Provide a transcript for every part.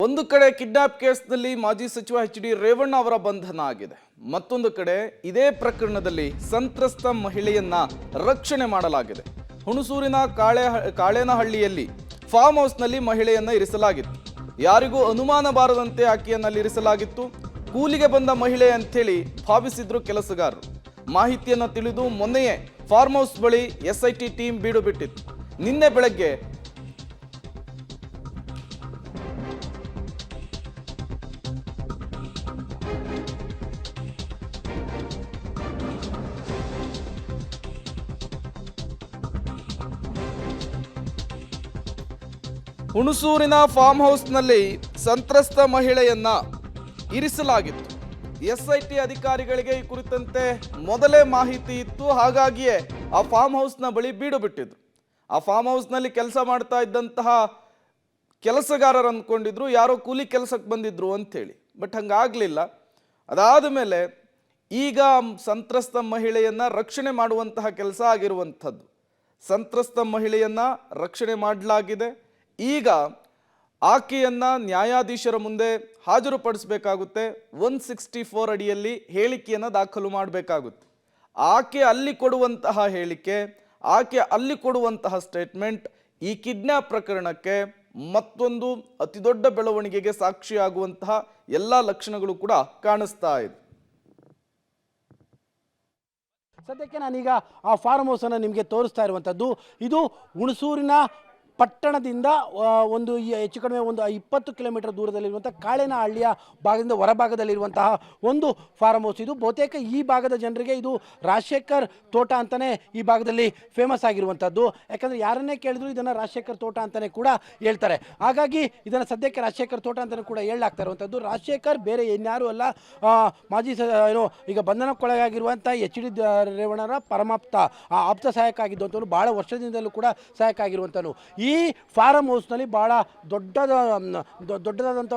ಒಂದು ಕಡೆ ಕಿಡ್ನಾಪ್ ಕೇಸ್ನಲ್ಲಿ ಮಾಜಿ ಸಚಿವ ಡಿ ರೇವಣ್ಣ ಅವರ ಬಂಧನ ಆಗಿದೆ. ಮತ್ತೊಂದು ಕಡೆ ಇದೇ ಪ್ರಕರಣದಲ್ಲಿ ಸಂತ್ರಸ್ತ ಮಹಿಳೆಯನ್ನ ರಕ್ಷಣೆ ಮಾಡಲಾಗಿದೆ. ಹುಣಸೂರಿನ ಕಾಳೇನಹಳ್ಳಿಯಲ್ಲಿ ಫಾರ್ಮ್ ಹೌಸ್ನಲ್ಲಿ ಮಹಿಳೆಯನ್ನ ಇರಿಸಲಾಗಿತ್ತು. ಯಾರಿಗೂ ಅನುಮಾನ ಬಾರದಂತೆ ಆಕೆಯನ್ನಲ್ಲಿ ಇರಿಸಲಾಗಿತ್ತು. ಕೂಲಿಗೆ ಬಂದ ಮಹಿಳೆ ಅಂತೇಳಿ ಭಾವಿಸಿದ್ರು ಕೆಲಸಗಾರರು. ಮಾಹಿತಿಯನ್ನು ತಿಳಿದು ಮೊನ್ನೆಯೇ ಫಾರ್ಮ್ ಹೌಸ್ ಬಳಿ SIT ಟೀಮ್ ಬೀಡು ಬಿಟ್ಟಿತ್ತು. ನಿನ್ನೆ ಬೆಳಗ್ಗೆ ಹುಣಸೂರಿನ ಫಾರ್ಮ್ ಹೌಸ್ನಲ್ಲಿ ಸಂತ್ರಸ್ತ ಮಹಿಳೆಯನ್ನ ಇರಿಸಲಾಗಿತ್ತು. SIT ಅಧಿಕಾರಿಗಳಿಗೆ ಈ ಕುರಿತಂತೆ ಮೊದಲೇ ಮಾಹಿತಿ ಇತ್ತು. ಹಾಗಾಗಿಯೇ ಆ ಫಾರ್ಮ್ ಹೌಸ್ನ ಬಳಿ ಬೀಡು ಬಿಟ್ಟಿದ್ರು. ಆ ಫಾರ್ಮ್ ಹೌಸ್ನಲ್ಲಿ ಕೆಲಸ ಮಾಡ್ತಾ ಇದ್ದಂತಹ ಕೆಲಸಗಾರರು ಅಂದ್ಕೊಂಡಿದ್ರು ಯಾರೋ ಕೂಲಿ ಕೆಲಸಕ್ಕೆ ಬಂದಿದ್ರು ಅಂಥೇಳಿ. ಬಟ್ ಹಂಗಾಗಲಿಲ್ಲ. ಅದಾದ ಮೇಲೆ ಈಗ ಸಂತ್ರಸ್ತ ಮಹಿಳೆಯನ್ನ ರಕ್ಷಣೆ ಮಾಡುವಂತಹ ಕೆಲಸ ಆಗಿರುವಂಥದ್ದು. ಸಂತ್ರಸ್ತ ಮಹಿಳೆಯನ್ನ ರಕ್ಷಣೆ ಮಾಡಲಾಗಿದೆ. ಈಗ ಆಕೆಯನ್ನ ನ್ಯಾಯಾಧೀಶರ ಮುಂದೆ ಹಾಜರುಪಡಿಸಬೇಕಾಗುತ್ತೆ. 164 ಅಡಿಯಲ್ಲಿ ಹೇಳಿಕೆಯನ್ನು ದಾಖಲು ಮಾಡಬೇಕಾಗುತ್ತೆ. ಆಕೆ ಅಲ್ಲಿ ಕೊಡುವಂತಹ ಹೇಳಿಕೆ, ಆಕೆ ಅಲ್ಲಿ ಕೊಡುವಂತಹ ಸ್ಟೇಟ್ಮೆಂಟ್ ಈ ಕಿಡ್ನಾಪ್ ಪ್ರಕರಣಕ್ಕೆ ಮತ್ತೊಂದು ಅತಿದೊಡ್ಡ ಬೆಳವಣಿಗೆಗೆ ಸಾಕ್ಷಿಯಾಗುವಂತಹ ಎಲ್ಲ ಲಕ್ಷಣಗಳು ಕೂಡ ಕಾಣಿಸ್ತಾ ಇದೆ. ಸದ್ಯಕ್ಕೆ ನಾನೀಗ ಆ ಫಾರ್ಮ್ ಹೌಸನ್ನು ನಿಮಗೆ ತೋರಿಸ್ತಾ ಇರುವಂಥದ್ದು. ಇದು ಹುಣಸೂರಿನ ಪಟ್ಟಣದಿಂದ ಒಂದು ಹೆಚ್ಚು ಕಡಿಮೆ ಒಂದು 20 ಕಿಲೋಮೀಟರ್ ದೂರದಲ್ಲಿರುವಂಥ ಕಾಳೇನಹಳ್ಳಿಯ ಭಾಗದಿಂದ ಹೊರಭಾಗದಲ್ಲಿರುವಂತಹ ಒಂದು ಫಾರ್ಮ್ ಹೌಸ್. ಇದು ಬಹುತೇಕ ಈ ಭಾಗದ ಜನರಿಗೆ ಇದು ರಾಜಶೇಖರ್ ತೋಟ ಅಂತಲೇ ಈ ಭಾಗದಲ್ಲಿ ಫೇಮಸ್ ಆಗಿರುವಂಥದ್ದು. ಯಾಕಂದರೆ ಯಾರನ್ನೇ ಕೇಳಿದ್ರು ಇದನ್ನು ರಾಜಶೇಖರ್ ತೋಟ ಅಂತಲೇ ಕೂಡ ಹೇಳ್ತಾರೆ. ಹಾಗಾಗಿ ಇದನ್ನು ಸದ್ಯಕ್ಕೆ ರಾಜಶೇಖರ್ ತೋಟ ಅಂತಲೂ ಕೂಡ ಹೇಳಲಾಗ್ತಾ ಇರುವಂಥದ್ದು. ರಾಜಶೇಖರ್ ಬೇರೆ ಇನ್ಯಾರೂ ಅಲ್ಲ, ಮಾಜಿ ಈಗ ಬಂಧನಕ್ಕೊಳಗಾಗಿರುವಂಥ HD ರೇವಣ್ಣರ ಪರಮಾಪ್ತ ಆಪ್ತ ಸಹಾಯಕ ಆಗಿದ್ದಂಥವ್ರು, ಭಾಳ ವರ್ಷದಿಂದಲೂ ಕೂಡ ಸಹಾಯಕ ಆಗಿರುವಂಥವ್ರು. ಈ ಫಾರ್ಮ್ ಹೌಸ್ನಲ್ಲಿ ಭಾಳ ದೊಡ್ಡದಾದಂಥ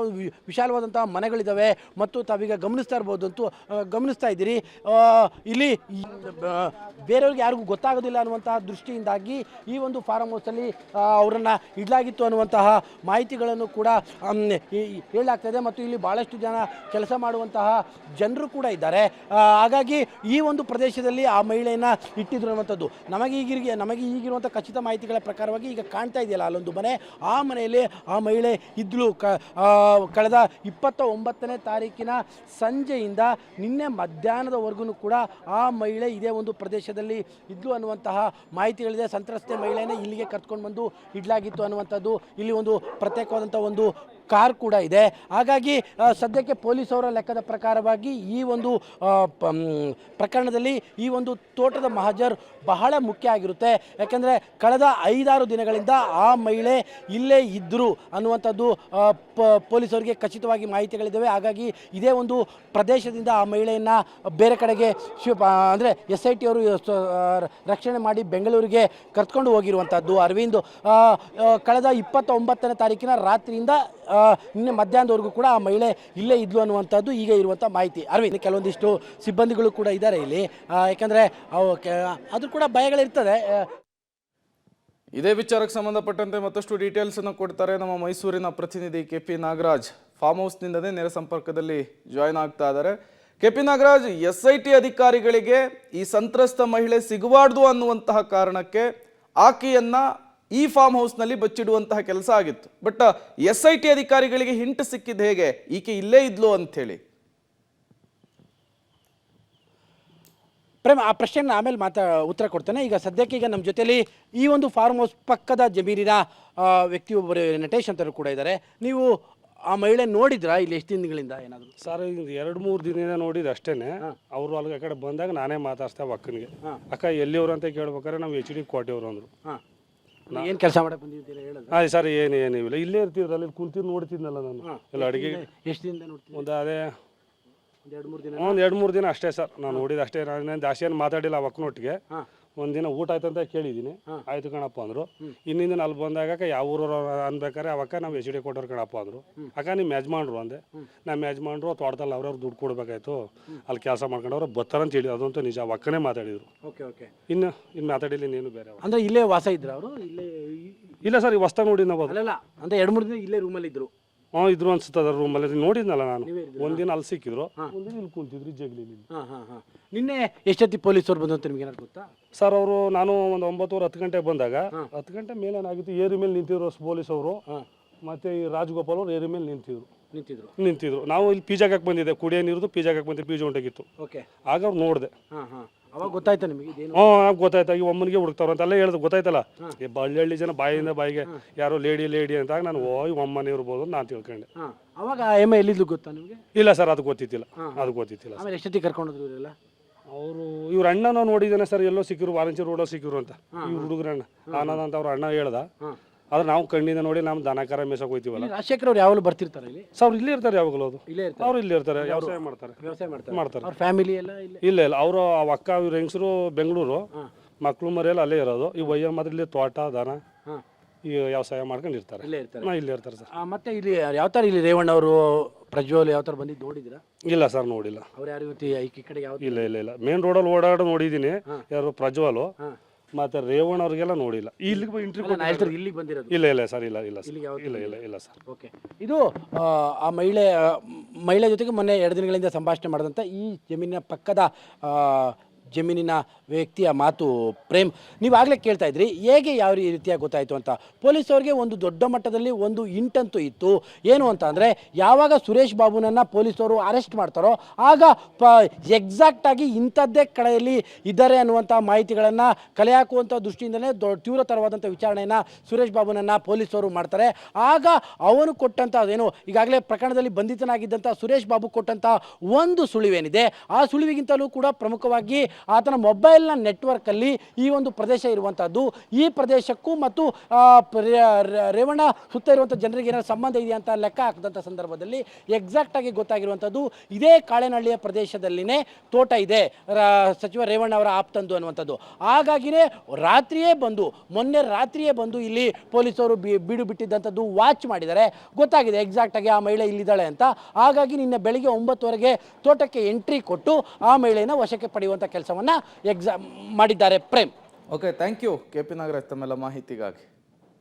ವಿಶಾಲವಾದಂಥ ಮನೆಗಳಿದ್ದಾವೆ ಮತ್ತು ತಾವೀಗ ಗಮನಿಸ್ತಾ ಇದ್ದೀರಿ. ಇಲ್ಲಿ ಬೇರೆಯವ್ರಿಗೆ ಯಾರಿಗೂ ಗೊತ್ತಾಗೋದಿಲ್ಲ ಅನ್ನುವಂತಹ ದೃಷ್ಟಿಯಿಂದಾಗಿ ಈ ಒಂದು ಫಾರ್ಮ್ ಹೌಸಲ್ಲಿ ಅವರನ್ನು ಇಡಲಾಗಿತ್ತು ಅನ್ನುವಂತಹ ಮಾಹಿತಿಗಳನ್ನು ಕೂಡ ಹೇಳಲಾಗ್ತದೆ. ಮತ್ತು ಇಲ್ಲಿ ಭಾಳಷ್ಟು ಜನ ಕೆಲಸ ಮಾಡುವಂತಹ ಜನರು ಕೂಡ ಇದ್ದಾರೆ. ಹಾಗಾಗಿ ಈ ಒಂದು ಪ್ರದೇಶದಲ್ಲಿ ಆ ಮಹಿಳೆಯನ್ನು ಇಟ್ಟಿದ್ರು ಅನ್ನುವಂಥದ್ದು ನಮಗೆ ಈಗಿರುವಂಥ ಖಚಿತ ಮಾಹಿತಿಗಳ ಪ್ರಕಾರವಾಗಿ ಈಗ ಕಾಣ್ತಾ ಇದೆಯಲ್ಲ ಅಲ್ಲೊಂದು ಮನೆ, ಆ ಮನೆಯಲ್ಲಿ ಆ ಮಹಿಳೆ ಇದ್ಲು. ಕಳೆದ 29ನೇ ತಾರೀಕಿನ ಸಂಜೆಯಿಂದ ನಿನ್ನೆ ಮಧ್ಯಾಹ್ನದವರೆಗೂ ಕೂಡ ಆ ಮಹಿಳೆ ಇದೇ ಒಂದು ಪ್ರದೇಶದಲ್ಲಿ ಇದ್ಲು ಅನ್ನುವಂತಹ ಮಾಹಿತಿಗಳಿದೆ. ಸಂತ್ರಸ್ತೆ ಮಹಿಳೆಯೇ ಇಲ್ಲಿಗೆ ಕರ್ಕೊಂಡು ಬಂದು ಇಡಲಾಗಿತ್ತು ಅನ್ನುವಂಥದ್ದು. ಇಲ್ಲಿ ಒಂದು ಪ್ರತ್ಯೇಕವಾದಂಥ ಒಂದು ಕಾರ್ ಕೂಡ ಇದೆ. ಹಾಗಾಗಿ ಸದ್ಯಕ್ಕೆ ಪೊಲೀಸವರ ಲೆಕ್ಕದ ಪ್ರಕಾರವಾಗಿ ಈ ಒಂದು ಪ್ರಕರಣದಲ್ಲಿ ಈ ಒಂದು ತೋಟದ ಮಹಜರ್ ಬಹಳ ಮುಖ್ಯ ಆಗಿರುತ್ತೆ. ಯಾಕೆಂದರೆ ಕಳೆದ 5-6 ದಿನಗಳಿಂದ ಆ ಮಹಿಳೆ ಇಲ್ಲೇ ಇದ್ದರು ಅನ್ನುವಂಥದ್ದು ಪೊಲೀಸರಿಗೆ ಖಚಿತವಾಗಿ ಮಾಹಿತಿಗಳಿದ್ದಾವೆ. ಹಾಗಾಗಿ ಇದೇ ಒಂದು ಪ್ರದೇಶದಿಂದ ಆ ಮಹಿಳೆಯನ್ನು ಬೇರೆ ಕಡೆಗೆ ಅಂದರೆ SIT ಅವರು ರಕ್ಷಣೆ ಮಾಡಿ ಬೆಂಗಳೂರಿಗೆ ಕರ್ಕೊಂಡು ಹೋಗಿರುವಂಥದ್ದು. ಅರವಿಂದ್ ಕಳೆದ 29ನೇ ತಾರೀಕಿನ ರಾತ್ರಿಯಿಂದ ನಿನ್ನೆ ಮಧ್ಯಾಹ್ನದವರೆಗೂ ಕೂಡ ಆ ಮಹಿಳೆ ಇಲ್ಲೇ ಇದ್ಲು ಅನ್ನುವಂಥದ್ದು ಈಗ ಇರುವಂಥ ಮಾಹಿತಿ. ಅರವಿಂದ್, ಕೆಲವೊಂದಿಷ್ಟು ಸಿಬ್ಬಂದಿಗಳು ಕೂಡ ಇದ್ದಾರೆ ಇಲ್ಲಿ. ಯಾಕಂದರೆ ಅದು ಕೂಡ ಭಯಗಳಿರ್ತದೆ. ಇದೇ ವಿಚಾರಕ್ಕೆ ಸಂಬಂಧಪಟ್ಟಂತೆ ಮತ್ತಷ್ಟು ಡೀಟೇಲ್ಸ್ ಅನ್ನು ಕೊಡ್ತಾರೆ ನಮ್ಮ ಮೈಸೂರಿನ ಪ್ರತಿನಿಧಿ KP ನಾಗರಾಜ್. ಫಾರ್ಮ್ ಹೌಸ್ನಿಂದಲೇ ನೇರ ಸಂಪರ್ಕದಲ್ಲಿ ಜಾಯ್ನ್ ಆಗ್ತಾ ಇದ್ದಾರೆ. KP ನಾಗರಾಜ್, SIT ಅಧಿಕಾರಿಗಳಿಗೆ ಈ ಸಂತ್ರಸ್ತ ಮಹಿಳೆ ಸಿಗಬಾರ್ದು ಅನ್ನುವಂತಹ ಕಾರಣಕ್ಕೆ ಆಕೆಯನ್ನ ಈ ಫಾರ್ಮ್ ಹೌಸ್ನಲ್ಲಿ ಬಚ್ಚಿಡುವಂತಹ ಕೆಲಸ ಆಗಿತ್ತು. ಬಟ್ SIT ಅಧಿಕಾರಿಗಳಿಗೆ ಹಿಂಟ್ ಸಿಕ್ಕಿದ್ದು ಹೇಗೆ ಈಕೆ ಇಲ್ಲೇ ಇದ್ಲು ಅಂಥೇಳಿ? ಪ್ರೇಮ್, ಆ ಪ್ರಶ್ನೆನ ಆಮೇಲೆ ಉತ್ತರ ಕೊಡ್ತೇನೆ. ಈಗ ಸದ್ಯಕ್ಕೆ ಈಗ ನಮ್ಮ ಜೊತೆಲಿ ಈ ಒಂದು ಫಾರ್ಮ್ ಹೌಸ್ ಪಕ್ಕದ ಜಮೀನಿನ ವ್ಯಕ್ತಿಯೊಬ್ಬರು ನಟೇಶ್ ಅಂತಲೂ ಕೂಡ ಇದ್ದಾರೆ. ನೀವು ಆ ಮಹಿಳೆ ನೋಡಿದ್ರಾ ಇಲ್ಲಿ ಎಷ್ಟು ದಿನಗಳಿಂದ ಏನಾದರೂ? ಸರ್, 2-3 ದಿನ ನೋಡಿದ್ದು ಅಷ್ಟೇ. ಅವರು ಅಲ್ಲಿ ಆ ಕಡೆ ಬಂದಾಗ ನಾನೇ ಮಾತಾಡ್ತೇವೆ ಅಕ್ಕನಿಗೆ. ಅಕ್ಕ ಎಲ್ಲಿಯವರು ಅಂತ ಕೇಳ್ಬೇಕಾದ್ರೆ ನಾವು HD ಕೋಟೆಯವರು ಅಂದರು. ಏನು ಕೆಲಸ ಮಾಡಕ್ಕೆ ಬಂದಿದ್ದೀರಾ ಹೇಳೋದು? ಹಾಂ ಸರ್, ಏನಿಲ್ಲ, ಇಲ್ಲೇ ಇರ್ತಿದ್ರು, ಅಲ್ಲಿ ಕುಂತಿದ್ದು ನೋಡ್ತಿದ್ನಲ್ಲ ನಾನು ಎಲ್ಲ ಅಡುಗೆ. ಎಷ್ಟು ದಿನದಿಂದ ನೋಡ್ತೀನಿ? ಅದೇ 1-2 ದಿನ ಅಷ್ಟೇ ಸರ್. ನಾನು ನೋಡಿದ್ದು ಅಷ್ಟೇ. ನಾನು ಜಾಸ್ತಿ ಏನು ಮಾತಾಡಿಲ್ಲ ಆ ಅಕ್ಕನೊಟ್ಟಿಗೆ. ಒಂದಿನ ಊಟ ಆಯ್ತು ಅಂತ ಕೇಳಿದ್ದೀನಿ. ಆಯ್ತು ಕಣಪ್ಪ ಅಂದರು. ಇನ್ನಿಂದ ಅಲ್ಲಿ ಬಂದಾಗ ಯಾವ ಊರವ್ರು ಅನ್ಬೇಕಾರೆ ಅವಕ್ಕ ನಾವು HD ಕೊಟ್ಟವ್ರು ಕಣಪ್ಪ ಅಂದರು. ಅಕ್ಕ ನಿಮ್ಮ ಯಜಮಾನ್ರು ಅಂದೆ. ನಮ್ಮ ಯಜಮಾನ್ರು ತೋಟದಲ್ಲಿ ಅವ್ರವ್ರು ದುಡ್ಡು ಕೊಡ್ಬೇಕಾಯ್ತು, ಅಲ್ಲಿ ಕೆಲಸ ಮಾಡ್ಕೊಂಡವ್ರು ಬರ್ತಾರಂತ ಹೇಳಿ ಅದಂತೂ ನಿಜ. ಅವಕ್ಕನೇ ಮಾತಾಡಿದ್ರು. ಇನ್ನು ಮಾತಾಡಿಲ್ಲ ಇನ್ನೇನು ಬೇರೆ. ಅಂದರೆ ಇಲ್ಲೇ ವಾಸ ಇದ್ರು ಅವರು? ಇಲ್ಲೇ ಇಲ್ಲ ಸರ್, ಈ ಹೊಸ್ತಾಗ ನೋಡಿ ನಾವು. ಅಲ್ಲ ಅಂದರೆ 2-3 ದಿನ ಇಲ್ಲೇ ರೂಮಲ್ಲಿ ಇದ್ರು. ಇದ್ರು ಅನ್ಸುತ್ತದ ರೂಮಲ್ಲಿ ನೋಡಿದ್ನಲ್ಲ ನಾನು. ಒಂದಿನ ಅಲ್ಲಿ ಸಿಕ್ಕಿದ್ರು, ಒಂದಿನ ಇಲ್ಲಿ ಕುಂತಿದ್ರು ಜಗ್ಲಿ. ನಿನ್ನೆ ಎಷ್ಟೊತ್ತಿ ಪೊಲೀಸರು ಬಂದು ಅಂತ ನಿಮ್ಗೆ ಏನಾದ್ರು ಗೊತ್ತಾ? ಸರ್ ಅವರು ನಾನು ಒಂದು 9:30 10 ಗಂಟೆಗೆ ಬಂದಾಗ 10 ಗಂಟೆ ಮೇಲೆ ಏನಾಗಿತ್ತು, ಏರಿ ಮೇಲೆ ನಿಂತಿದ್ರು ಪೊಲೀಸ್ ಅವರು. ಮತ್ತೆ ಈ ರಾಜಗೋಪಾಲ್ ಅವರು ಏರಿ ಮೇಲೆ ನಿಂತಿದ್ರು. ನಾವು ಇಲ್ಲಿ ಪಿಜಾಗಕ್ಕೆ ಬಂದಿದ್ದೆ, ಕುಡಿಯೋ ನೀರು ಪಿಜಾಗಕ್ಕೆ ಬಂದಿದ್ದೆ, ಪಿಜಾ ಹೊಂಟಾಗಿತ್ತು. ಆಗ ಅವ್ರು ನೋಡಿದೆ. ಅವಾಗ ಗೊತ್ತಾಯ್ತಾ ನಿಮಗೆ? ಗೊತ್ತಾಯ್ತಾ, ಈ ಒಮ್ಮನಿಗೆ ಹುಡುಕ್ತಾವ್ರ ಅಂತೆಲ್ಲ ಹೇಳಿದ್ರು. ಗೊತ್ತಾಯ್ತಲ್ಲ, ಹಳ್ಳಿ ಜನ ಬಾಯಿಂದ ಬಾಯಿಗೆ ಯಾರೋ ಲೇಡಿ ಅಂತಾಗ ನಾನು ಈ ಒಮ್ಮನೆ ಇರ್ಬೋದು ನಾನು ತಿಳ್ಕೊಂಡೆ. ಅವಾಗ ಎಮ್ಮ ಎಲ್ಲಿದ್ದು ಗೊತ್ತಾ ನಿಮಗೆ? ಇಲ್ಲ ಸರ್, ಅದು ಗೊತ್ತಿತ್ತಿಲ್ಲ. ಆಮೇಲೆ ಎಷ್ಟೊತ್ತಿಗೆ ಕರ್ಕೊಂಡೋದ್ರು ಇವರೆಲ್ಲ? ಅವರು ಇವ್ರ ಅಣ್ಣನ ನೋಡಿದ್ದಾನೆ ಸರ್, ಎಲ್ಲೋ ಸಿಕ್ಕಿರು, ವಾರಂಚಿ ರೋಡಲ್ಲಿ ಸಿಕ್ಕಿರು ಅಂತ. ಈ ಹುಡುಗರ ಅಣ್ಣ ಆನಂದ್ ಅಂತ ಅವ್ರ ಅಣ್ಣ ಹೇಳ್ದ. ಆದ್ರೆ ನಾವು ಕಣ್ಣಿಂದ ನೋಡಿ ನಮ್ಮ ದನಕರ ಮೇಸಕ್ಕೆ ಹೋಗ್ತೀವಲ್ಲ. ರಾಜಶೇಖರ್ ಅವ್ರು ಯಾವಾಗಲೂ ಬರ್ತಿರ್ತಾರೆ ಇಲ್ಲಿ? ಸರ್ ಇಲ್ಲೇ ಇರ್ತಾರೆ ಯಾವಾಗಲೂ. ಅವ್ರು ಇಲ್ಲೇ ಇರ್ತಾರೆ, ವ್ಯವಸಾಯ ಮಾಡ್ತಾರೆ. ಅವ್ರ ಫ್ಯಾಮಿಲಿ ಎಲ್ಲ ಇಲ್ಲ ಅವರು ಅಕ್ಕ ಇವ್ರ ಹೆಂಗಸರು ಬೆಂಗಳೂರು, ಮಕ್ಕಳು ಮರಿಯಲ್ಲ ಅಲ್ಲೇ ಇರೋದು. ಈ ವಯ್ಯ ಮಾತ್ರ ಇಲ್ಲಿ ತೋಟ ದನ ಈ ವ್ಯವಸಾಯ ಮಾಡ್ಕೊಂಡಿರ್ತಾರೆ. ಇಲ್ಲೇ ಇರ್ತಾರೆ ಸರ್. ಮತ್ತೆ ಇಲ್ಲಿ ಯಾವ ಥರ ಇಲ್ಲಿ ರೇವಣ್ಣ ಅವರು ಪ್ರಜ್ವಲ್ ಯಾವ ಥರ ಬಂದಿದ್ದು ನೋಡಿದ್ದೀರಾ? ಇಲ್ಲ ಸರ್, ನೋಡಿಲ್ಲ. ಅವ್ರು ಯಾರು ಈ ಕಡೆ ಯಾವ? ಇಲ್ಲ ಮೇನ್ ರೋಡಲ್ಲಿ ಓಡಾಡೋ ನೋಡಿದ್ದೀನಿ. ಯಾರು ಪ್ರಜ್ವಲು ಮತ್ತೆ ರೇವಣ್ಣ ಅವ್ರಿಗೆಲ್ಲ ನೋಡಿಲ್ಲ. ಇಲ್ಲಿಗೆ ಇಂಟರ್ವ್ಯೂ ಇಲ್ಲಿಗೆ ಬಂದಿರೋದು? ಇಲ್ಲ ಸರ್, ಇಲ್ಲ ಸರ್. ಓಕೆ, ಇದು ಆ ಮಹಿಳೆ ಜೊತೆಗೆ ಮೊನ್ನೆ 2 ದಿನಗಳಿಂದ ಸಂಭಾಷಣೆ ಮಾಡಿದಂಥ ಈ ಜಮೀನಿನ ಪಕ್ಕದ ಜಮೀನಿನ ವ್ಯಕ್ತಿಯ ಮಾತು. ಪ್ರೇಮ್, ನೀವಾಗಲೇ ಕೇಳ್ತಾ ಇದ್ರಿ ಹೇಗೆ ಯಾವ ರೀತಿಯಾಗಿ ಗೊತ್ತಾಯಿತು ಅಂತ. ಪೊಲೀಸವ್ರಿಗೆ ಒಂದು ದೊಡ್ಡ ಮಟ್ಟದಲ್ಲಿ ಒಂದು ಇಂಟಂತೂ ಇತ್ತು. ಏನು ಅಂತ ಅಂದರೆ, ಯಾವಾಗ ಸುರೇಶ್ ಬಾಬುನನ್ನು ಪೊಲೀಸವರು ಅರೆಸ್ಟ್ ಮಾಡ್ತಾರೋ ಆಗ ಎಕ್ಸಾಕ್ಟಾಗಿ ಇಂಥದ್ದೇ ಕಡೆಯಲ್ಲಿ ಇದ್ದಾರೆ ಅನ್ನುವಂಥ ಮಾಹಿತಿಗಳನ್ನು ಕಲೆ ಹಾಕುವಂಥ ದೃಷ್ಟಿಯಿಂದಲೇ ತೀವ್ರತರವಾದಂಥ ವಿಚಾರಣೆಯನ್ನು ಸುರೇಶ್ ಬಾಬುನನ್ನು ಪೊಲೀಸರು ಮಾಡ್ತಾರೆ. ಆಗ ಅವನು ಕೊಟ್ಟಂಥ ಅದೇನು ಈಗಾಗಲೇ ಪ್ರಕರಣದಲ್ಲಿ ಬಂಧಿತನಾಗಿದ್ದಂಥ ಸುರೇಶ್ ಬಾಬು ಕೊಟ್ಟಂಥ ಒಂದು ಸುಳಿವೇನಿದೆ, ಆ ಸುಳಿವಿಗಿಂತಲೂ ಕೂಡ ಪ್ರಮುಖವಾಗಿ ಆತನ ಮೊಬೈಲ್ನ ನೆಟ್ವರ್ಕಲ್ಲಿ ಈ ಒಂದು ಪ್ರದೇಶ ಇರುವಂಥದ್ದು. ಈ ಪ್ರದೇಶಕ್ಕೂ ಮತ್ತು ರೇವಣ್ಣ ಸುತ್ತ ಇರುವಂಥ ಜನರಿಗೆ ಏನಾದ್ರು ಸಂಬಂಧ ಇದೆಯಾ ಅಂತ ಲೆಕ್ಕ ಹಾಕಿದಂಥ ಸಂದರ್ಭದಲ್ಲಿ ಎಕ್ಸಾಕ್ಟಾಗಿ ಗೊತ್ತಾಗಿರುವಂಥದ್ದು ಇದೇ ಕಾಳೆನಹಳ್ಳಿಯ ಪ್ರದೇಶದಲ್ಲಿನೇ ತೋಟ ಇದೆ ಸಚಿವ ರೇವಣ್ಣ ಅವರ ಆಪ್ತಂದು ಅನ್ನುವಂಥದ್ದು. ಹಾಗಾಗಿಯೇ ಮೊನ್ನೆ ರಾತ್ರಿಯೇ ಬಂದು ಇಲ್ಲಿ ಪೊಲೀಸರು ಬೀಡು ಬಿಟ್ಟಿದ್ದಂಥದ್ದು ವಾಚ್ ಮಾಡಿದ್ದಾರೆ. ಗೊತ್ತಾಗಿದೆ ಎಕ್ಸಾಕ್ಟಾಗಿ ಆ ಮಹಿಳೆ ಇಲ್ಲಿದ್ದಾಳೆ ಅಂತ. ಹಾಗಾಗಿ ನಿನ್ನೆ ಬೆಳಿಗ್ಗೆ 9 ತೋಟಕ್ಕೆ ಎಂಟ್ರಿ ಕೊಟ್ಟು ಆ ಮಹಿಳೆಯನ್ನು ವಶಕ್ಕೆ ಪಡೆಯುವಂಥ ಕೆಲಸವನ್ನು ಮಾಡಿದ್ದಾರೆ. Prem, okay, thank you KP Nagaraj ತಮ್ಮೆಲ್ಲ ಮಾಹಿತಿಗಾಗಿ.